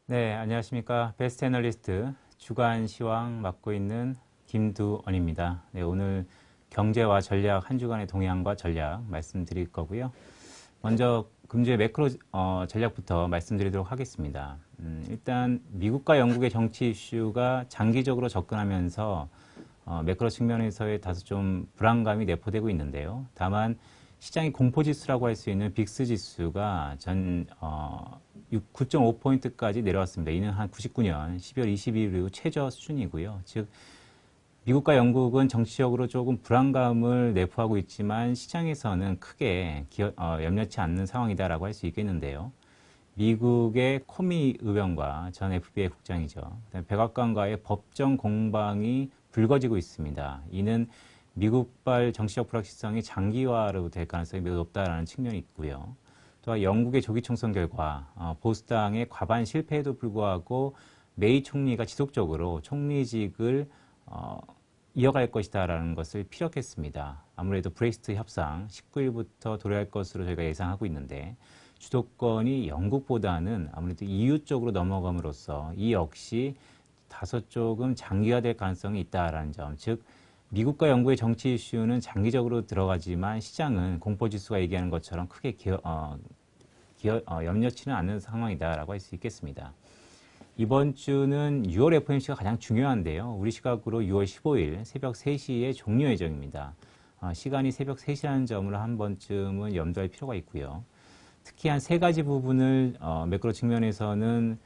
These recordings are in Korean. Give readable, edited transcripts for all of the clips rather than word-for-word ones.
네, 안녕하십니까. 베스트 애널리스트 주간 시황 맡고 있는 김두원입니다. 네, 오늘 경제와 전략 한 주간의 동향과 전략 말씀드릴 거고요. 먼저 금주의 매크로 전략부터 말씀드리도록 하겠습니다. 일단 미국과 영국의 정치 이슈가 장기적으로 접근하면서 매크로 측면에서의 다소 좀 불안감이 내포되고 있는데요. 다만 시장이 공포지수라고 할 수 있는 빅스 지수가 9.5포인트까지 내려왔습니다. 이는 한 99년 12월 22일 이후 최저 수준이고요. 즉 미국과 영국은 정치적으로 조금 불안감을 내포하고 있지만 시장에서는 크게 염려치 않는 상황이다라고 할 수 있겠는데요. 미국의 코미 의원과 전 FBI 국장이죠. 백악관과의 법정 공방이 불거지고 있습니다. 이는 미국발 정치적 불확실성이 장기화로 될 가능성이 매우 높다라는 측면이 있고요. 또한 영국의 조기 총선 결과 보수당의 과반 실패에도 불구하고 메이 총리가 지속적으로 총리직을 이어갈 것이다라는 것을 피력했습니다. 아무래도 브렉시트 협상 19일부터 도래할 것으로 저희가 예상하고 있는데 주도권이 영국보다는 아무래도 EU 쪽으로 넘어감으로써 이 역시 다소 조금 장기화될 가능성이 있다라는 점, 즉 미국과 영국의 정치 이슈는 장기적으로 들어가지만 시장은 공포지수가 얘기하는 것처럼 크게 염려치는 않는 상황이다라고 할 수 있겠습니다. 이번 주는 6월 FOMC가 가장 중요한데요. 우리 시각으로 6월 15일 새벽 3시에 종료 예정입니다. 시간이 새벽 3시라는 점을 한 번쯤은 염두할 필요가 있고요. 특히 한 세 가지 부분을 매크로 측면에서는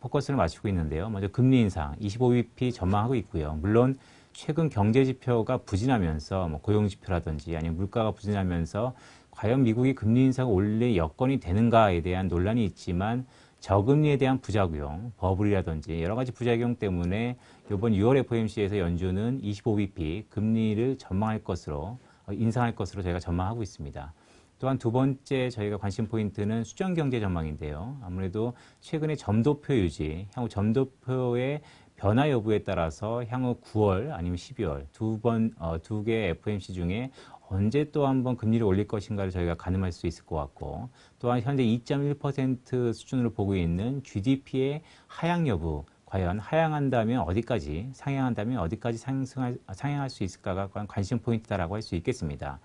포커스를 맞추고 있는데요. 먼저 금리 인상 25bp 전망하고 있고요. 물론 최근 경제 지표가 부진하면서 고용 지표라든지 아니면 물가가 부진하면서 과연 미국이 금리 인상을 올릴 여건이 되는가에 대한 논란이 있지만 저금리에 대한 부작용, 버블이라든지 여러 가지 부작용 때문에 이번 6월 FOMC에서 연준은 25bp 금리를 전망할 것으로 인상할 것으로 저희가 전망하고 있습니다. 또한 두 번째 저희가 관심 포인트는 수정 경제 전망인데요. 아무래도 최근에 점도표 유지, 향후 점도표의 변화 여부에 따라서 향후 9월 아니면 12월 두 개의 FOMC 중에 언제 또 한번 금리를 올릴 것인가를 저희가 가늠할 수 있을 것 같고, 또한 현재 2.1% 수준으로 보고 있는 GDP의 하향 여부, 과연 하향한다면 어디까지, 상향한다면 어디까지 상향할 수 있을까가 관심 포인트다라고 할 수 있겠습니다.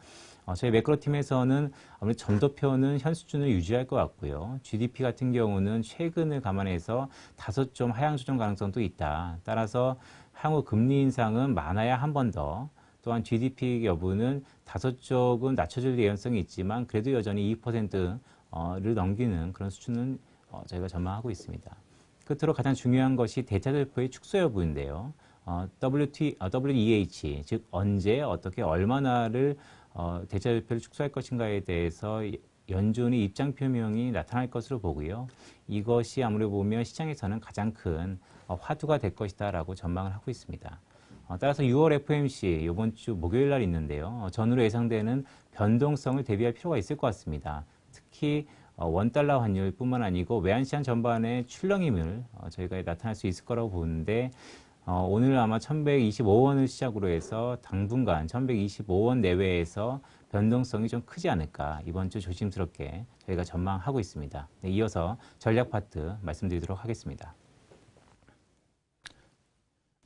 저희 매크로팀에서는 아무래도 점도표는 현 수준을 유지할 것 같고요. GDP 같은 경우는 최근을 감안해서 다소 좀 하향 조정 가능성도 있다. 따라서 향후 금리 인상은 많아야 한 번 더, 또한 GDP 여부는 다소 조금 낮춰질 예언성이 있지만 그래도 여전히 2%를 넘기는 그런 수준은 저희가 전망하고 있습니다. 끝으로 가장 중요한 것이 대차대표의 축소 여부인데요. WEH, 즉 언제, 어떻게, 얼마나를 대차대표를 축소할 것인가에 대해서 연준의 입장 표명이 나타날 것으로 보고요. 이것이 아무래도 보면 시장에서는 가장 큰 화두가 될 것이다라고 전망을 하고 있습니다. 따라서 6월 FOMC 이번 주 목요일 날 있는데요. 전후로 예상되는 변동성을 대비할 필요가 있을 것 같습니다. 특히 원달러 환율뿐만 아니고 외환시장 전반의 출렁임을 저희가 나타날 수 있을 거라고 보는데 오늘 아마 1125원을 시작으로 해서 당분간 1125원 내외에서 변동성이 좀 크지 않을까 이번 주 조심스럽게 저희가 전망하고 있습니다. 네, 이어서 전략 파트 말씀드리도록 하겠습니다.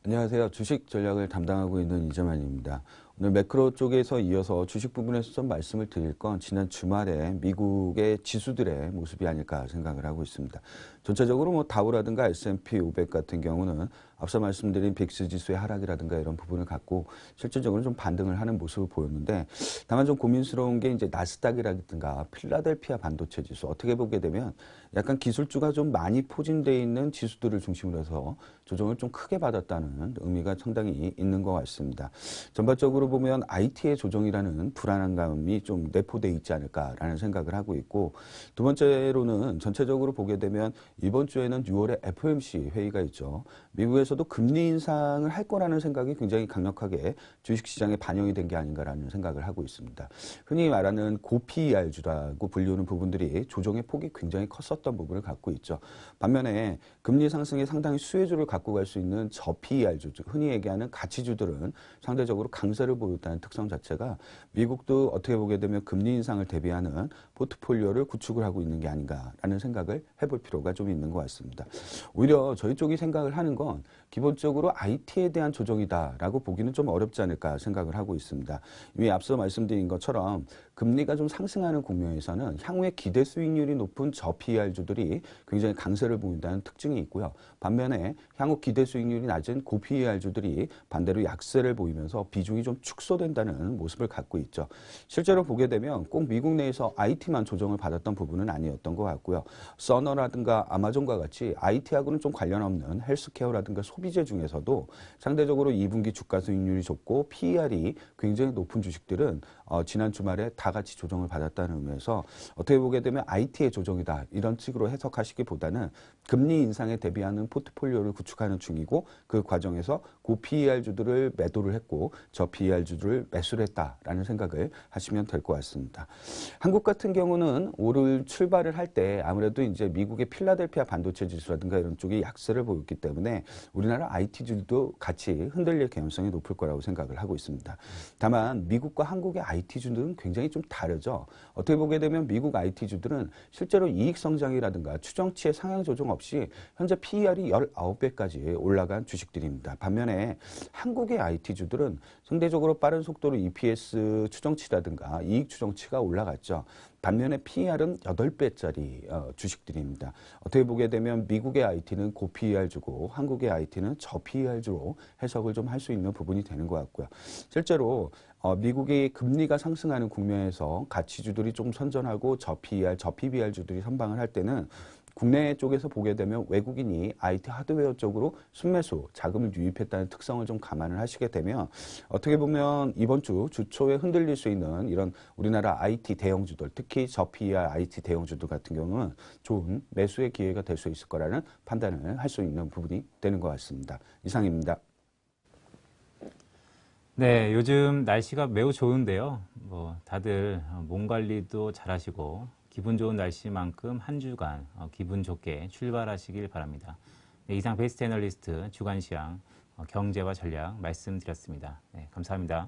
안녕하세요. 주식 전략을 담당하고 있는 이재만입니다. 오늘 매크로 쪽에서 이어서 주식 부분에서 좀 말씀을 드릴 건 지난 주말에 미국의 지수들의 모습이 아닐까 생각을 하고 있습니다. 전체적으로 다우라든가 S&P 500 같은 경우는 앞서 말씀드린 빅스 지수의 하락이라든가 이런 부분을 갖고 실질적으로 좀 반등을 하는 모습을 보였는데, 다만 좀 고민스러운 게 이제 나스닥이라든가 필라델피아 반도체 지수, 어떻게 보게 되면 약간 기술주가 좀 많이 포진되어 있는 지수들을 중심으로 해서 조정을 좀 크게 받았다는 의미가 상당히 있는 것 같습니다. 전반적으로 보면 IT의 조정이라는 불안한 감이 좀 내포되어 있지 않을까라는 생각을 하고 있고, 두 번째로는 전체적으로 보게 되면 이번 주에는 6월에 FOMC 회의가 있죠. 미국에서도 중에서도 금리 인상을 할 거라는 생각이 굉장히 강력하게 주식시장에 반영이 된 게 아닌가라는 생각을 하고 있습니다. 흔히 말하는 고PER주라고 불리우는 부분들이 조정의 폭이 굉장히 컸었던 부분을 갖고 있죠. 반면에 금리 상승에 상당히 수혜주를 갖고 갈 수 있는 저PER주, 흔히 얘기하는 가치주들은 상대적으로 강세를 보였다는 특성 자체가 미국도 어떻게 보게 되면 금리 인상을 대비하는 포트폴리오를 구축을 하고 있는 게 아닌가라는 생각을 해볼 필요가 좀 있는 것 같습니다. 오히려 저희 쪽이 생각을 하는 건 기본적으로 IT에 대한 조정이다라고 보기는 좀 어렵지 않을까 생각을 하고 있습니다. 이미 앞서 말씀드린 것처럼 금리가 좀 상승하는 국면에서는 향후에 기대 수익률이 높은 저PER주들이 굉장히 강세를 보인다는 특징이 있고요. 반면에 향후 기대 수익률이 낮은 고PER주들이 반대로 약세를 보이면서 비중이 좀 축소된다는 모습을 갖고 있죠. 실제로 보게 되면 꼭 미국 내에서 IT만 조정을 받았던 부분은 아니었던 것 같고요. 서너라든가 아마존과 같이 IT하고는 좀 관련 없는 헬스케어라든가 소비재 중에서도 상대적으로 2분기 주가 수익률이 좋고 PER이 굉장히 높은 주식들은 지난 주말에 다 같이 조정을 받았다는 의미에서 어떻게 보게 되면 IT의 조정이다 이런 식으로 해석하시기보다는 금리 인상에 대비하는 포트폴리오를 구축하는 중이고 그 과정에서 고PER주들을 매도를 했고 저PER주들을 매수를 했다라는 생각을 하시면 될 것 같습니다. 한국 같은 경우는 올 출발을 할 때 아무래도 이제 미국의 필라델피아 반도체 지수라든가 이런 쪽이 약세를 보였기 때문에 우리나라 IT주도 같이 흔들릴 개연성이 높을 거라고 생각을 하고 있습니다. 다만 미국과 한국의 IT주들은 굉장히 좀 다르죠. 어떻게 보게 되면 미국 IT주들은 실제로 이익 성장이라든가 추정치의 상향 조정 없이 현재 PER이 19배까지 올라간 주식들입니다. 반면에 한국의 IT주들은 상대적으로 빠른 속도로 EPS 추정치라든가 이익 추정치가 올라갔죠. 반면에 PER은 8배짜리 주식들입니다. 어떻게 보게 되면 미국의 IT는 고PER주고 한국의 IT는 저PER주로 해석을 좀 할 수 있는 부분이 되는 것 같고요. 실제로 미국이 금리가 상승하는 국면에서 가치주들이 좀 선전하고 저PER, 저PBR주들이 선방을 할 때는 국내 쪽에서 보게 되면 외국인이 IT 하드웨어 쪽으로 순매수, 자금을 유입했다는 특성을 좀 감안을 하시게 되면 어떻게 보면 이번 주 주초에 흔들릴 수 있는 이런 우리나라 IT 대형주들, 특히 저PER IT 대형주들 같은 경우는 좋은 매수의 기회가 될 수 있을 거라는 판단을 할 수 있는 부분이 되는 것 같습니다. 이상입니다. 네, 요즘 날씨가 매우 좋은데요. 다들 몸 관리도 잘하시고 기분 좋은 날씨만큼 한 주간 기분 좋게 출발하시길 바랍니다. 네, 이상 베스트 애널리스트 주간시황 경제와 전략 말씀드렸습니다. 네, 감사합니다.